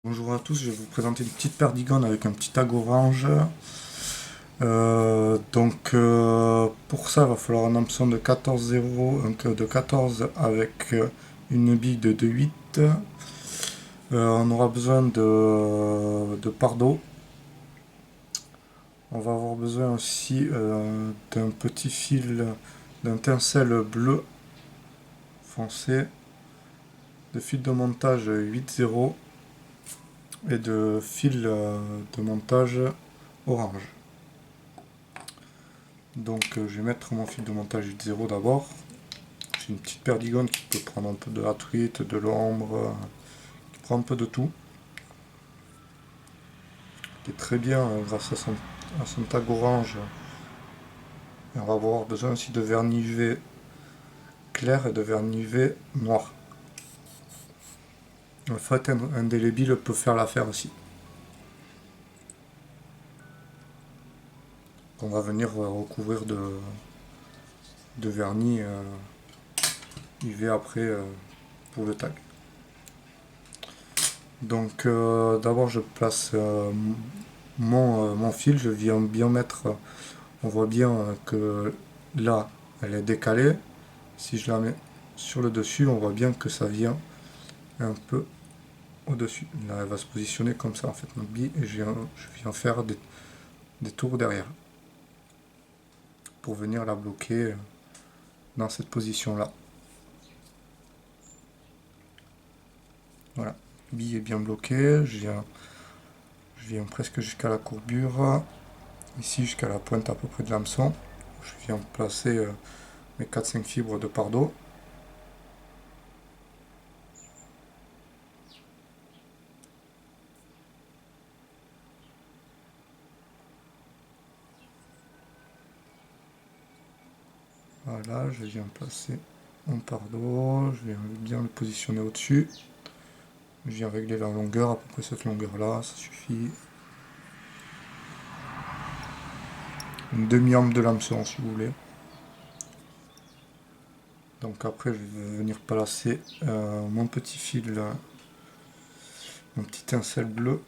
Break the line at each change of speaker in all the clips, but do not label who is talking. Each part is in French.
Bonjour à tous, je vais vous présenter une petite perdigone avec un petit tag orange. Pour ça, il va falloir un hameçon de 14,0, un queue de 14 avec une bille de 2,8. On aura besoin de pardot. On va avoir besoin aussi d'un petit fil, d'un tencel bleu foncé, de fil de montage 8,0 et de fil de montage orange. Je vais mettre mon fil de montage 8,0 d'abord. C'est une petite perdigone qui peut prendre un peu de la truite, de l'ombre, qui prend un peu de tout. Qui est très bien grâce à son tag orange. Et on va avoir besoin aussi de vernis UV clair et de vernis UV noir. Le feutre indélébile peut faire l'affaire aussi. On va venir recouvrir de vernis UV après pour le tag. D'abord je place mon fil, je viens bien mettre, on voit bien que là elle est décalée. Si je la mets sur le dessus, on voit bien que ça vient un peu au-dessus. Là elle va se positionner comme ça en fait notre bille et je viens faire des tours derrière pour venir la bloquer dans cette position là. Voilà, la bille est bien bloquée, je viens presque jusqu'à la courbure, ici jusqu'à la pointe à peu près de l'hameçon. Je viens placer mes 4-5 fibres de pardot. Voilà, je viens placer mon pardot, je viens bien le positionner au-dessus. Je viens régler la longueur, à peu près cette longueur là, ça suffit. Une demi-ampe de l'hameçon si vous voulez. Donc après je vais venir placer mon petit fil, mon petit tincelle bleu.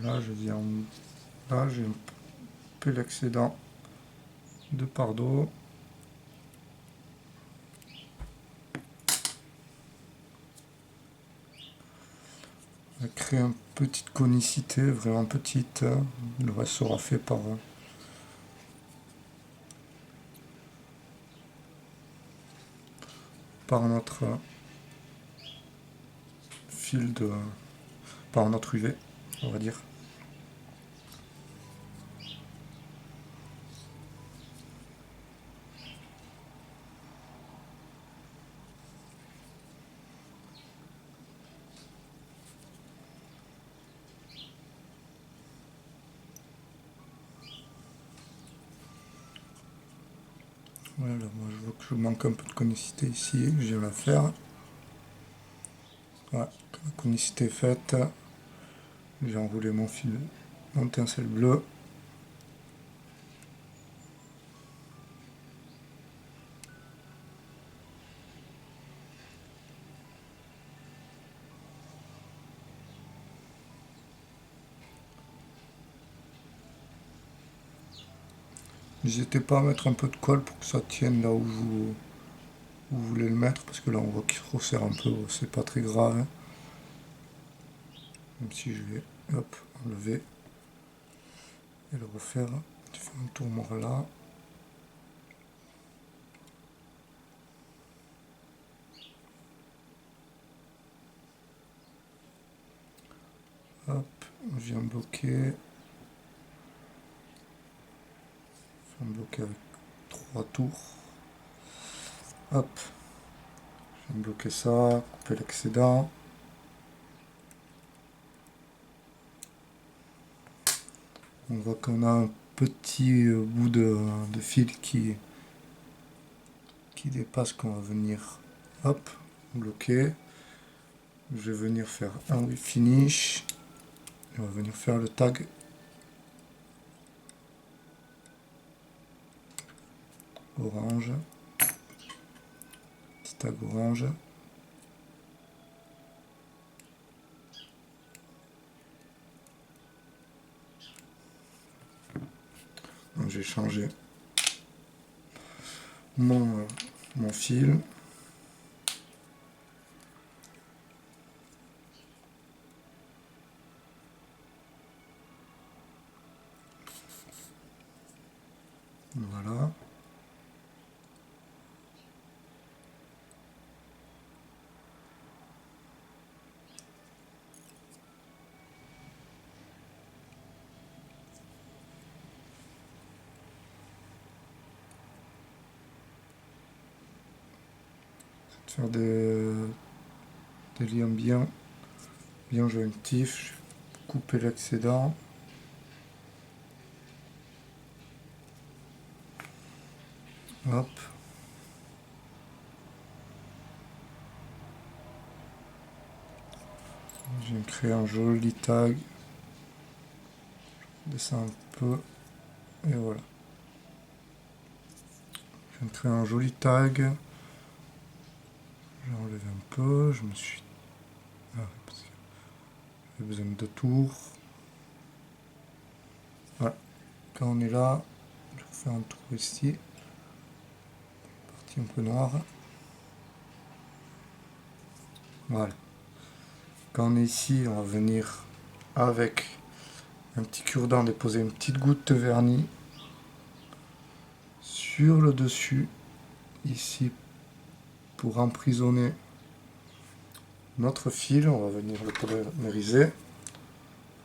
Voilà, je viens là, j'ai un peu l'excédent de pardot. On va créer une petite conicité, vraiment petite. Le reste sera fait par notre fil de, par notre UV, on va dire. Voilà, moi je vois que je manque un peu de conicité ici, je viens la faire. Voilà, quand la conicité est faite, j'ai enroulé mon fil, mon tincelle bleu. N'hésitez pas à mettre un peu de colle pour que ça tienne là où vous voulez le mettre, parce que là on voit qu'il se resserre un peu, c'est pas très grave. Hein. Même si je vais hop, enlever et le refaire. Je fais un tour là. Hop, je viens bloquer. Je viens bloquer avec 3 tours. Hop, Je vais bloquer ça, couper l'excédent. On voit qu'on a un petit bout de fil qui dépasse, qu'on va venir hop, bloquer. Je vais venir faire un finish. Et on va venir faire le tag orange. Petit tag orange. Donc j'ai changé mon fil. Voilà. Faire des liens bien jointifs. Couper l'excédent. Hop. Je vais créer un joli tag. Je descends un peu. Et voilà. Je vais créer un joli tag. J'ai enlevé un peu. Je me suis... parce que j'ai besoin de 2 tours. Voilà. Quand on est là, je vais faire un tour ici. Partie un peu noire. Voilà. Quand on est ici, on va venir avec un petit cure-dent déposer une petite goutte de vernis sur le dessus, ici, pour emprisonner notre fil. On va venir le polymériser.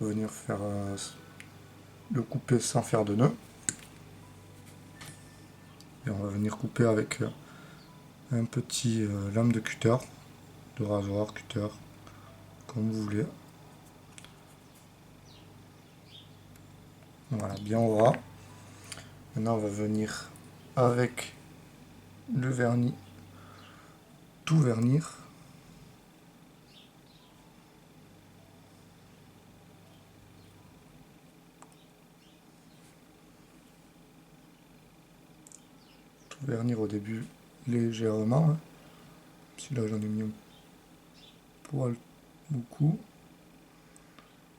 On va venir faire le couper sans faire de nœud. Et on va venir couper avec un petit lame de cutter, de rasoir, cutter, comme vous voulez. Voilà, bien au ras. Maintenant, on va venir avec le vernis, tout vernir. Tout vernir au début légèrement. Hein. Si là, j'en ai mis un poil beaucoup.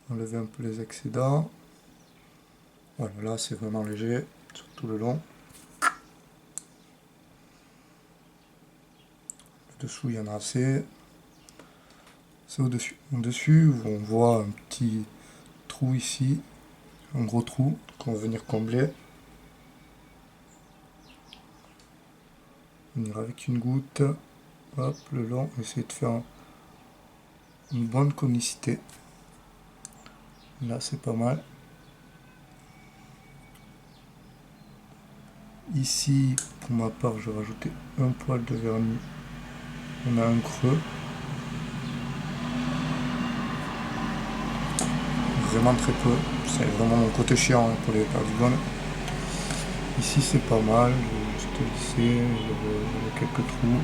Enlever un peu les excédents. Voilà, là, c'est vraiment léger, sur tout le long. Dessous il y en a assez. C'est au-dessus. Au-dessus, on voit un petit trou ici, un gros trou qu'on va venir combler. Venir avec une goutte, hop, le long, essayer de faire une bonne conicité. Là, c'est pas mal. Ici, pour ma part, je vais rajouter un poil de vernis. On a un creux. Vraiment très peu. C'est vraiment mon côté chiant hein, pour les perdigones. Ici, c'est pas mal. Je vais juste lisser. J'avais quelques trous.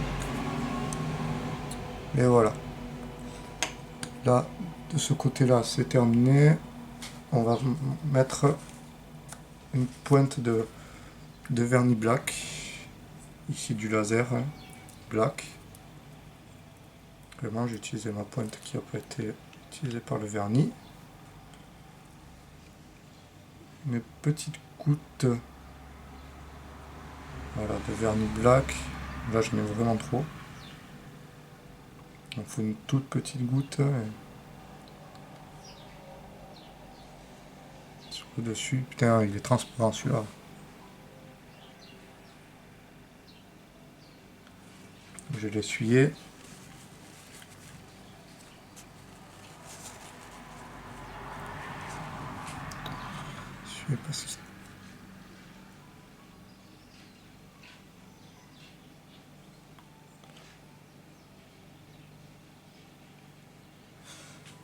Et voilà. Là, de ce côté-là, c'est terminé. On va mettre une pointe de vernis black. Ici, du laser hein, black. Vraiment, j'ai utilisé ma pointe qui n'a pas été utilisée par le vernis. Une petite goutte voilà, de vernis black. Là, je mets vraiment trop. Il faut une toute petite goutte. Sur le dessus. Putain, il est transparent celui-là. Je vais l'essuyer. Parce que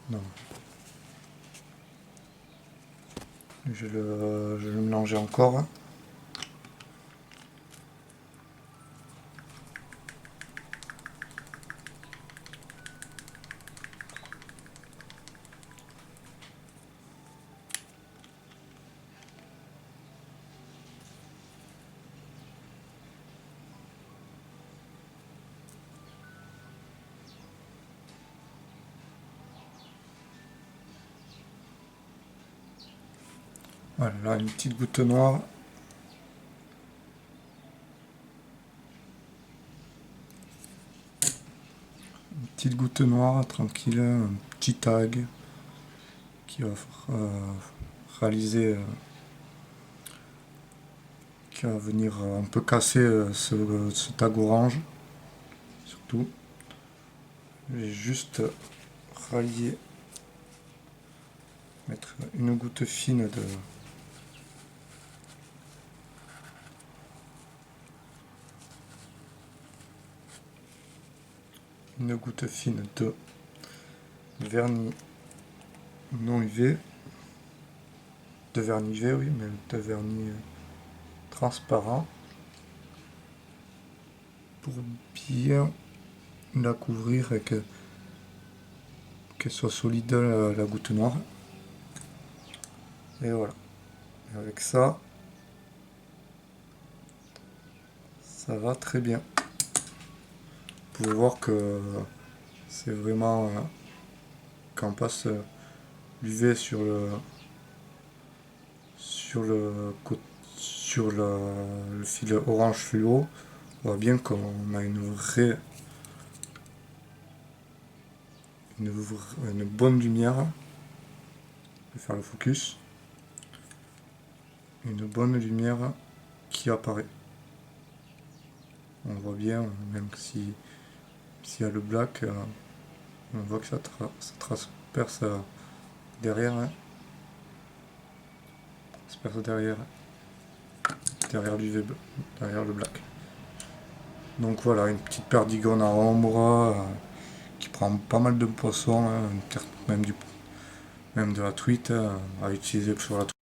Non. Je vais le mélanger encore. Voilà, là une petite goutte noire. Une petite goutte noire, tranquille, un petit tag qui va réaliser, qui va venir un peu casser ce tag orange, surtout. Je vais juste rallier, mettre une goutte fine de vernis non UV, de vernis UV, oui, mais de vernis transparent, pour bien la couvrir et qu'elle soit solide la goutte noire. Et voilà. Et avec ça, ça va très bien. Vous pouvez voir que c'est vraiment quand on passe l'UV sur le fil orange fluo, on voit bien qu'on a une bonne lumière. Je vais faire le focus. Une bonne lumière qui apparaît. On voit bien, même s'il y a le black, on voit que ça transperce derrière. Hein. Transperce derrière l'UV, derrière le black. Donc voilà, une petite perdigone à ombre qui prend pas mal de poissons, hein, même de la truite, à utiliser sur la truite.